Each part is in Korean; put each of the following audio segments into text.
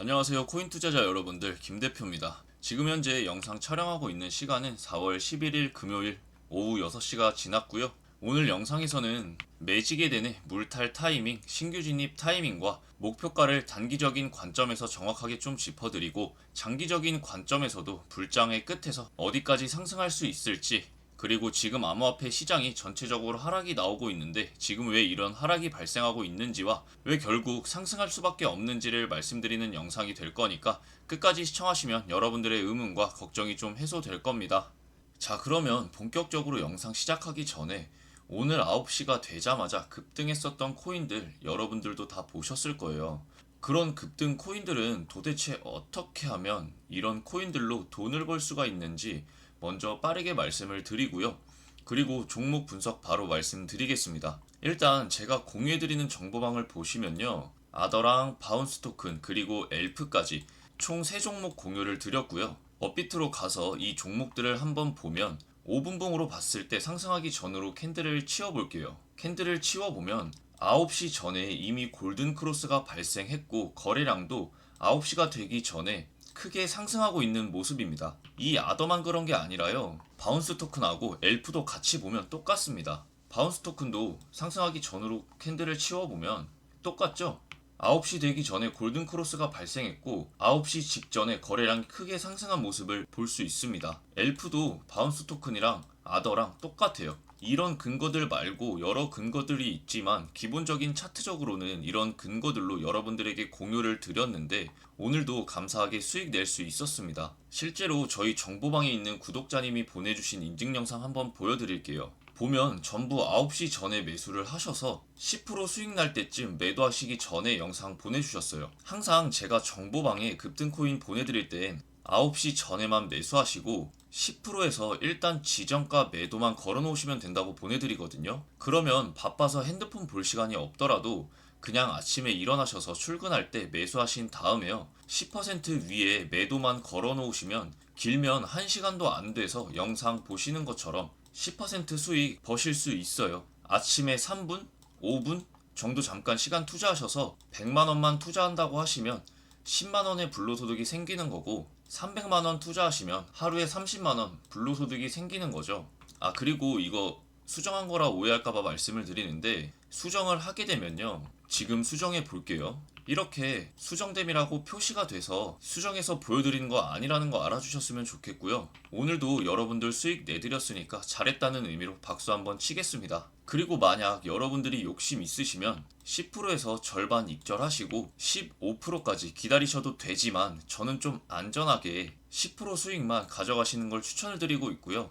안녕하세요. 코인 투자자 여러분들, 김 대표입니다. 지금 현재 영상 촬영하고 있는 시간은 4월 11일 금요일 오후 6시가 지났고요. 오늘 영상에서는 매직에 대한 물탈 타이밍, 신규 진입 타이밍과 목표가를 단기적인 관점에서 정확하게 좀 짚어드리고, 장기적인 관점에서도 불장의 끝에서 어디까지 상승할 수 있을지, 그리고 지금 암호화폐 시장이 전체적으로 하락이 나오고 있는데 지금 왜 이런 하락이 발생하고 있는지와 왜 결국 상승할 수밖에 없는지를 말씀드리는 영상이 될 거니까 끝까지 시청하시면 여러분들의 의문과 걱정이 좀 해소될 겁니다. 자, 그러면 본격적으로 영상 시작하기 전에 오늘 9시가 되자마자 급등했었던 코인들 여러분들도 다 보셨을 거예요. 그런 급등 코인들은 도대체 어떻게 하면 이런 코인들로 돈을 벌 수가 있는지 먼저 빠르게 말씀을 드리고요. 그리고 종목 분석 바로 말씀드리겠습니다. 일단 제가 공유해드리는 정보방을 보시면요. 아더랑 바운스 토큰 그리고 엘프까지 총 3종목 공유를 드렸고요. 업비트로 가서 이 종목들을 한번 보면 5분봉으로 봤을 때 상승하기 전으로 캔들을 치워볼게요. 캔들을 치워보면 9시 전에 이미 골든 크로스가 발생했고 거래량도 9시가 되기 전에 크게 상승하고 있는 모습입니다. 이 아더만 그런 게 아니라요. 바운스 토큰하고 엘프도 같이 보면 똑같습니다. 바운스 토큰도 상승하기 전으로 캔들을 치워보면 똑같죠? 9시 되기 전에 골든 크로스가 발생했고 9시 직전에 거래량이 크게 상승한 모습을 볼 수 있습니다. 엘프도 바운스 토큰이랑 아더랑 똑같아요. 이런 근거들 말고 여러 근거들이 있지만 기본적인 차트적으로는 이런 근거들로 여러분들에게 공유를 드렸는데 오늘도 감사하게 수익 낼 수 있었습니다. 실제로 저희 정보방에 있는 구독자님이 보내주신 인증 영상 한번 보여드릴게요. 보면 전부 9시 전에 매수를 하셔서 10% 수익 날 때쯤 매도하시기 전에 영상 보내주셨어요. 항상 제가 정보방에 급등코인 보내드릴 땐 9시 전에만 매수하시고 10%에서 일단 지정가 매도만 걸어 놓으시면 된다고 보내드리거든요. 그러면 바빠서 핸드폰 볼 시간이 없더라도 그냥 아침에 일어나셔서 출근할 때 매수하신 다음에요. 10% 위에 매도만 걸어 놓으시면 길면 1시간도 안 돼서 영상 보시는 것처럼 10% 수익 버실 수 있어요. 아침에 3분, 5분 정도 잠깐 시간 투자하셔서 100만원만 투자한다고 하시면 10만원의 불로소득이 생기는 거고 300만원 투자하시면 하루에 30만원 불로소득이 생기는 거죠. 아, 그리고 이거 수정한 거라 오해할까봐 말씀을 드리는데 수정을 하게 되면요. 지금 수정해 볼게요. 이렇게 수정됨이라고 표시가 돼서 수정해서 보여드리는 거 아니라는 거 알아주셨으면 좋겠고요. 오늘도 여러분들 수익 내드렸으니까 잘했다는 의미로 박수 한번 치겠습니다. 그리고 만약 여러분들이 욕심 있으시면 10%에서 절반 익절하시고 15%까지 기다리셔도 되지만 저는 좀 안전하게 10% 수익만 가져가시는 걸 추천을 드리고 있고요.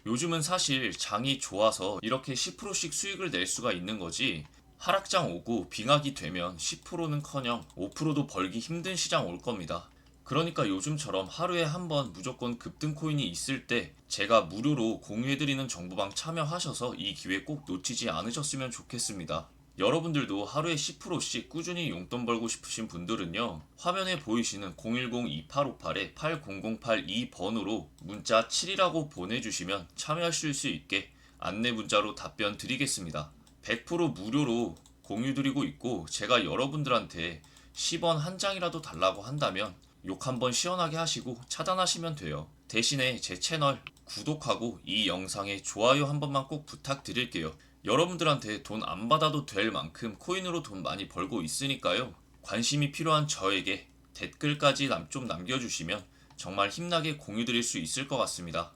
요즘은 사실 장이 좋아서 이렇게 10%씩 수익을 낼 수가 있는 거지, 하락장 오고 빙하기 되면 10%는커녕 5%도 벌기 힘든 시장 올 겁니다. 그러니까 요즘처럼 하루에 한 번 무조건 급등 코인이 있을 때 제가 무료로 공유해드리는 정보방 참여하셔서 이 기회 꼭 놓치지 않으셨으면 좋겠습니다. 여러분들도 하루에 10%씩 꾸준히 용돈 벌고 싶으신 분들은요. 화면에 보이시는 010-2858-8008-2번으로 문자 7이라고 보내주시면 참여하실 수 있게 안내 문자로 답변 드리겠습니다. 100% 무료로 공유 드리고 있고 제가 여러분들한테 10원 한 장이라도 달라고 한다면 욕 한번 시원하게 하시고 차단하시면 돼요. 대신에 제 채널 구독하고 이 영상에 좋아요 한 번만 꼭 부탁드릴게요. 여러분들한테 돈 안 받아도 될 만큼 코인으로 돈 많이 벌고 있으니까요. 관심이 필요한 저에게 댓글까지 좀 남겨주시면 정말 힘나게 공유 드릴 수 있을 것 같습니다.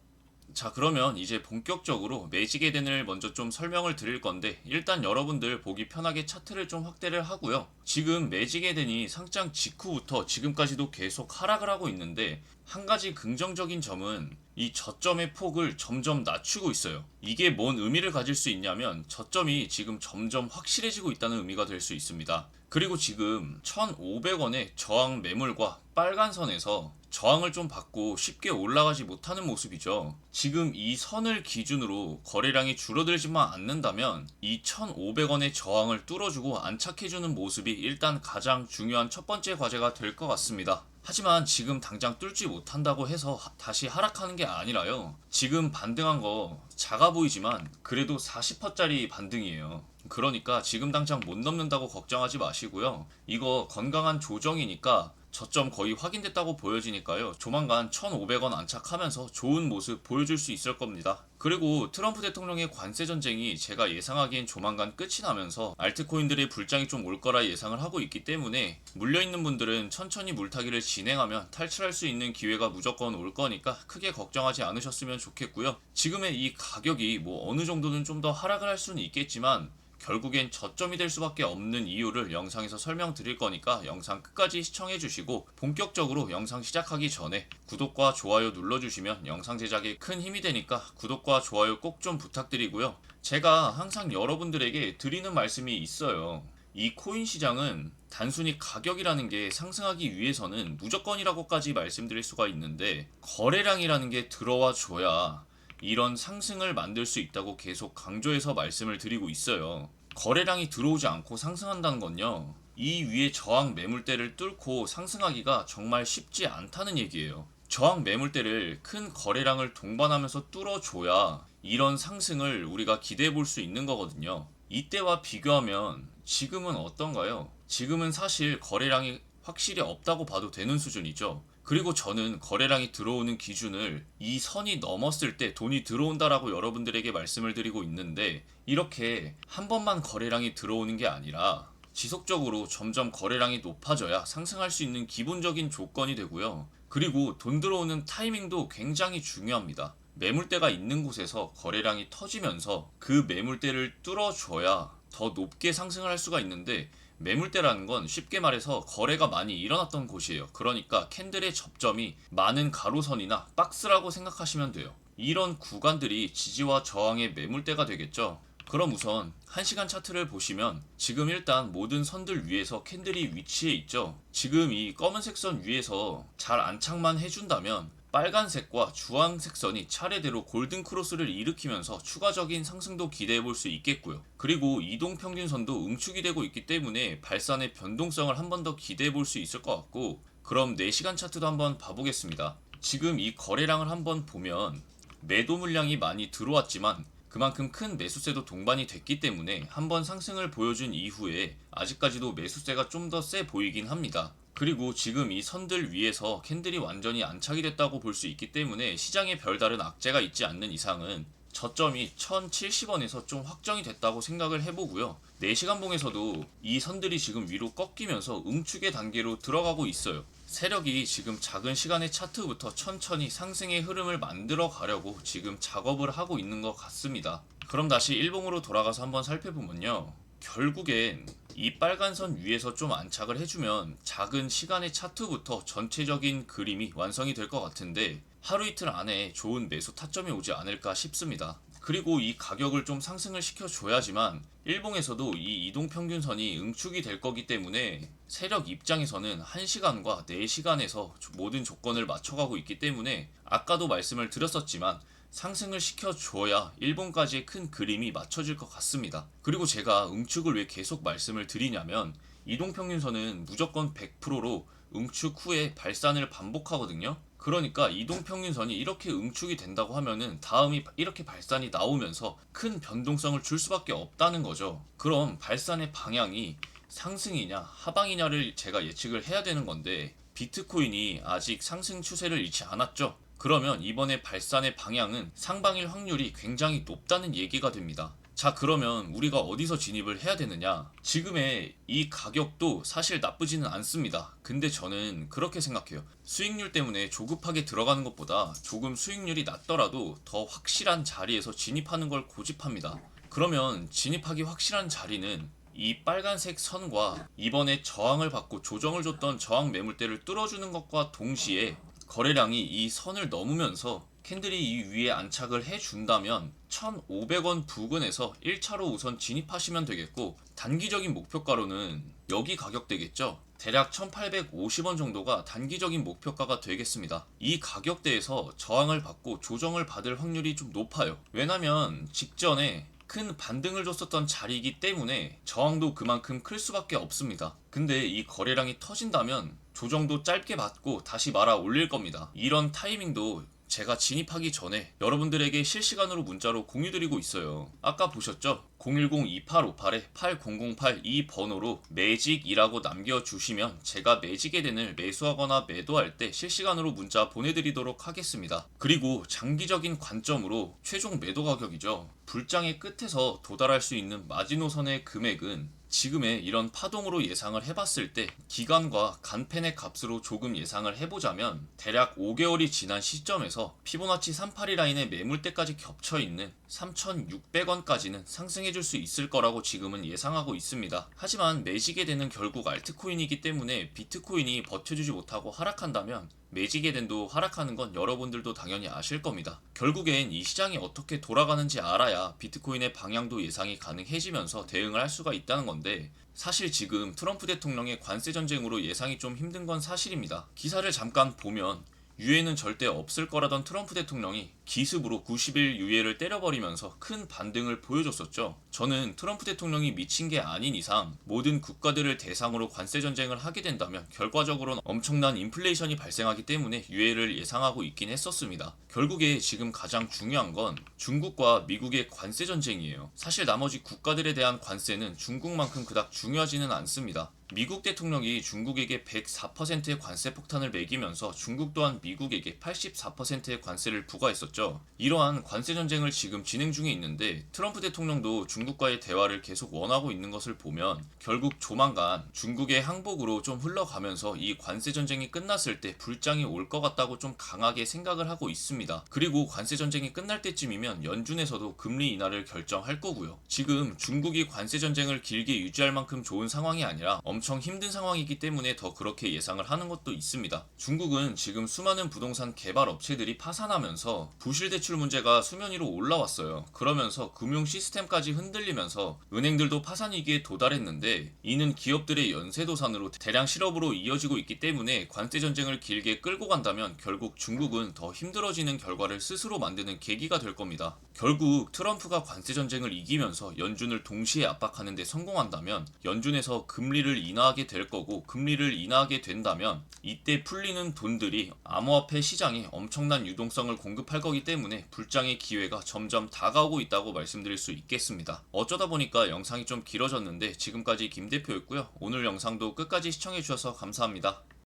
자, 그러면 이제 본격적으로 매직 에덴을 먼저 좀 설명을 드릴 건데 일단 여러분들 보기 편하게 차트를 좀 확대를 하고요. 지금 매직 에덴이 상장 직후부터 지금까지도 계속 하락을 하고 있는데 한 가지 긍정적인 점은 이 저점의 폭을 점점 낮추고 있어요. 이게 뭔 의미를 가질 수 있냐면 저점이 지금 점점 확실해지고 있다는 의미가 될 수 있습니다. 그리고 지금 1,500원의 저항 매물과 빨간 선에서 저항을 좀 받고 쉽게 올라가지 못하는 모습이죠. 지금 이 선을 기준으로 거래량이 줄어들지만 않는다면 이 1,500원의 저항을 뚫어주고 안착해주는 모습이 일단 가장 중요한 첫 번째 과제가 될 것 같습니다. 하지만 지금 당장 뚫지 못한다고 해서 다시 하락하는 게 아니라요. 지금 반등한 거 작아 보이지만 그래도 40%짜리 반등이에요. 그러니까 지금 당장 못 넘는다고 걱정하지 마시고요. 이거 건강한 조정이니까 저점 거의 확인됐다고 보여지니까요. 조만간 1,500원 안착하면서 좋은 모습 보여줄 수 있을 겁니다. 그리고 트럼프 대통령의 관세 전쟁이 제가 예상하기엔 조만간 끝이 나면서 알트코인들의 불장이 좀 올 거라 예상을 하고 있기 때문에 물려있는 분들은 천천히 물타기를 진행하면 탈출할 수 있는 기회가 무조건 올 거니까 크게 걱정하지 않으셨으면 좋겠고요. 지금의 이 가격이 뭐 어느 정도는 좀 더 하락을 할 수는 있겠지만 결국엔 저점이 될 수밖에 없는 이유를 영상에서 설명드릴 거니까 영상 끝까지 시청해 주시고 본격적으로 영상 시작하기 전에 구독과 좋아요 눌러주시면 영상 제작에 큰 힘이 되니까 구독과 좋아요 꼭 좀 부탁드리고요. 제가 항상 여러분들에게 드리는 말씀이 있어요. 이 코인 시장은 단순히 가격이라는 게 상승하기 위해서는 무조건이라고까지 말씀드릴 수가 있는데 거래량이라는 게 들어와 줘야 이런 상승을 만들 수 있다고 계속 강조해서 말씀을 드리고 있어요. 거래량이 들어오지 않고 상승한다는 건요. 이 위에 저항 매물대를 뚫고 상승하기가 정말 쉽지 않다는 얘기예요. 저항 매물대를 큰 거래량을 동반하면서 뚫어줘야 이런 상승을 우리가 기대해 볼 수 있는 거거든요. 이때와 비교하면 지금은 어떤가요? 지금은 사실 거래량이 확실히 없다고 봐도 되는 수준이죠. 그리고 저는 거래량이 들어오는 기준을 이 선이 넘었을 때 돈이 들어온다라고 여러분들에게 말씀을 드리고 있는데 이렇게 한 번만 거래량이 들어오는 게 아니라 지속적으로 점점 거래량이 높아져야 상승할 수 있는 기본적인 조건이 되고요. 그리고 돈 들어오는 타이밍도 굉장히 중요합니다. 매물대가 있는 곳에서 거래량이 터지면서 그 매물대를 뚫어줘야 더 높게 상승을 할 수가 있는데 매물대라는 건 쉽게 말해서 거래가 많이 일어났던 곳이에요. 그러니까 캔들의 접점이 많은 가로선이나 박스라고 생각하시면 돼요. 이런 구간들이 지지와 저항의 매물대가 되겠죠. 그럼 우선 1시간 차트를 보시면 지금 일단 모든 선들 위에서 캔들이 위치해 있죠. 지금 이 검은색 선 위에서 잘 안착만 해준다면 빨간색과 주황색 선이 차례대로 골든 크로스를 일으키면서 추가적인 상승도 기대해 볼 수 있겠고요. 그리고 이동평균선도 응축이 되고 있기 때문에 발산의 변동성을 한 번 더 기대해 볼 수 있을 것 같고, 그럼 4시간 차트도 한번 봐보겠습니다. 지금 이 거래량을 한번 보면 매도 물량이 많이 들어왔지만 그만큼 큰 매수세도 동반이 됐기 때문에 한번 상승을 보여준 이후에 아직까지도 매수세가 좀 더 세 보이긴 합니다. 그리고 지금 이 선들 위에서 캔들이 완전히 안착이 됐다고 볼 수 있기 때문에 시장에 별다른 악재가 있지 않는 이상은 저점이 1070원에서 좀 확정이 됐다고 생각을 해보고요. 4시간 봉에서도 이 선들이 지금 위로 꺾이면서 응축의 단계로 들어가고 있어요. 세력이 지금 작은 시간의 차트부터 천천히 상승의 흐름을 만들어 가려고 지금 작업을 하고 있는 것 같습니다. 그럼 다시 일봉으로 돌아가서 한번 살펴보면요. 결국엔 이 빨간 선 위에서 좀 안착을 해주면 작은 시간의 차트부터 전체적인 그림이 완성이 될 것 같은데 하루 이틀 안에 좋은 매수 타점이 오지 않을까 싶습니다. 그리고 이 가격을 좀 상승을 시켜줘야지만 일봉에서도 이 이동평균선이 응축이 될 거기 때문에 세력 입장에서는 1시간과 4시간에서 모든 조건을 맞춰가고 있기 때문에 아까도 말씀을 드렸었지만 상승을 시켜줘야 일본까지의 큰 그림이 맞춰질 것 같습니다. 그리고 제가 응축을 왜 계속 말씀을 드리냐면 이동평균선은 무조건 100%로 응축 후에 발산을 반복하거든요. 그러니까 이동평균선이 이렇게 응축이 된다고 하면은 다음이 이렇게 발산이 나오면서 큰 변동성을 줄 수밖에 없다는 거죠. 그럼 발산의 방향이 상승이냐 하방이냐를 제가 예측을 해야 되는 건데 비트코인이 아직 상승 추세를 잃지 않았죠. 그러면 이번에 발산의 방향은 상방일 확률이 굉장히 높다는 얘기가 됩니다. 자, 그러면 우리가 어디서 진입을 해야 되느냐? 지금의 이 가격도 사실 나쁘지는 않습니다. 근데 저는 그렇게 생각해요. 수익률 때문에 조급하게 들어가는 것보다 조금 수익률이 낮더라도 더 확실한 자리에서 진입하는 걸 고집합니다. 그러면 진입하기 확실한 자리는 이 빨간색 선과 이번에 저항을 받고 조정을 줬던 저항 매물대를 뚫어주는 것과 동시에 거래량이 이 선을 넘으면서 캔들이 이 위에 안착을 해준다면 1,500원 부근에서 1차로 우선 진입하시면 되겠고, 단기적인 목표가로는 여기 가격대겠죠. 대략 1,850원 정도가 단기적인 목표가가 되겠습니다. 이 가격대에서 저항을 받고 조정을 받을 확률이 좀 높아요. 왜냐면 직전에 큰 반등을 줬었던 자리이기 때문에 저항도 그만큼 클 수밖에 없습니다. 근데 이 거래량이 터진다면 조정도 짧게 받고 다시 말아 올릴 겁니다. 이런 타이밍도 제가 진입하기 전에 여러분들에게 실시간으로 문자로 공유드리고 있어요. 아까 보셨죠? 010-2858-8008 이 번호로 매직이라고 남겨주시면 제가 매직에 대는 매수하거나 매도할 때 실시간으로 문자 보내드리도록 하겠습니다. 그리고 장기적인 관점으로 최종 매도 가격이죠. 불장의 끝에서 도달할 수 있는 마지노선의 금액은 지금의 이런 파동으로 예상을 해봤을 때 기간과 간펜의 값으로 조금 예상을 해보자면 대략 5개월이 지난 시점에서 피보나치 382 라인의 매물대까지 겹쳐있는 3,600원까지는 상승해줄 수 있을 거라고 지금은 예상하고 있습니다. 하지만 매직에 되는 결국 알트코인이기 때문에 비트코인이 버텨주지 못하고 하락한다면 매직에 된도 하락하는 건 여러분들도 당연히 아실 겁니다. 결국엔 이 시장이 어떻게 돌아가는지 알아야 비트코인의 방향도 예상이 가능해지면서 대응을 할 수가 있다는 건데, 사실 지금 트럼프 대통령의 관세 전쟁으로 예상이 좀 힘든 건 사실입니다. 기사를 잠깐 보면 유예는 절대 없을 거라던 트럼프 대통령이 기습으로 90일 유예를 때려버리면서 큰 반등을 보여줬었죠. 저는 트럼프 대통령이 미친 게 아닌 이상 모든 국가들을 대상으로 관세 전쟁을 하게 된다면 결과적으로는 엄청난 인플레이션이 발생하기 때문에 유예를 예상하고 있긴 했었습니다. 결국에 지금 가장 중요한 건 중국과 미국의 관세 전쟁이에요. 사실 나머지 국가들에 대한 관세는 중국만큼 그닥 중요하지는 않습니다. 미국 대통령이 중국에게 104%의 관세 폭탄을 매기면서 중국 또한 미국에게 84%의 관세를 부과했었죠. 이러한 관세 전쟁을 지금 진행 중에 있는데 트럼프 대통령도 중국과의 대화를 계속 원하고 있는 것을 보면 결국 조만간 중국의 항복으로 좀 흘러가면서 이 관세 전쟁이 끝났을 때 불장이 올 것 같다고 좀 강하게 생각을 하고 있습니다. 그리고 관세 전쟁이 끝날 때쯤이면 연준에서도 금리 인하를 결정할 거고요. 지금 중국이 관세 전쟁을 길게 유지할 만큼 좋은 상황이 아니라 엄청 힘든 상황이기 때문에 더 그렇게 예상을 하는 것도 있습니다. 중국은 지금 수많은 부동산 개발 업체들이 파산하면서 부실 대출 문제가 수면 위로 올라왔어요. 그러면서 금융 시스템까지 흔들리면서 은행들도 파산 위기에 도달했는데 이는 기업들의 연쇄도산으로 대량 실업으로 이어지고 있기 때문에 관세 전쟁을 길게 끌고 간다면 결국 중국은 더 힘들어지는 결과를 스스로 만드는 계기가 될 겁니다. 결국 트럼프가 관세 전쟁을 이기면서 연준을 동시에 압박하는 데 성공한다면 연준에서 금리를 인하하게 될 거고, 금리를 인하하게 된다면 이때 풀리는 돈들이 암호화폐 시장에 엄청난 유동성을 공급할 거기 때문에 불장의 기회가 점점 다가오고 있다고 말씀드릴 수 있겠습니다. 어쩌다 보니까 영상이 좀 길어졌는데 지금까지 김 대표였고요. 오늘 영상도 끝까지 시청해 주셔서 감사합니다.